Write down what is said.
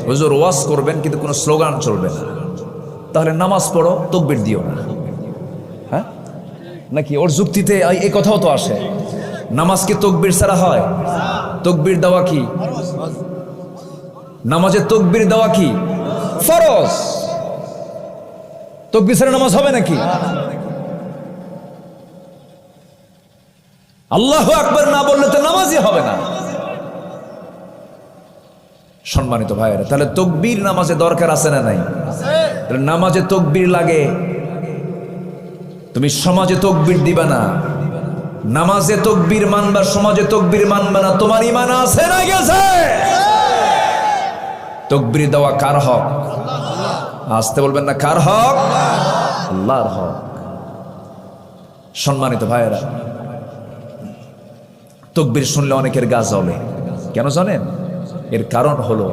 হুজুর ওয়াজ করবেন কিন্তু কোনো স্লোগান চলবে না, তাহলে নামাজ পড়ো, তাকবীর দিও না। হ্যাঁ নাকি? ওর যুক্তিতে এই কথাও তো আসে, নামাজ কি তাকবীর ছাড়া হয়? তাকবীর দেওয়া কি নামাজে? তাকবীর দেওয়া কি ফরজ? তাকবীর ছাড়া নামাজ হবে নাকি? আল্লাহু আকবার না বললে তো নামাজই হবে না। সম্মানিত ভাইয়েরা, তাহলে তাকবীর নামাজে দরকার আছে না নাই? নামাজে তাকবীর লাগে, তুমি সমাজে তাকবীর দিবা না। নামাজে তাকবীর মানবা, সমাজে তাকবীর মানবা না, তোমার ঈমান আছে না গেছে? তাকবীর দেওয়া কার হক? আসতে বলবেন না, কার হক? আল্লাহর হক। সম্মানিত ভাইয়েরা, তাকবীর শুনলে অনেকের গা জ্বলে। কেন জানেন? এর কারণ হলো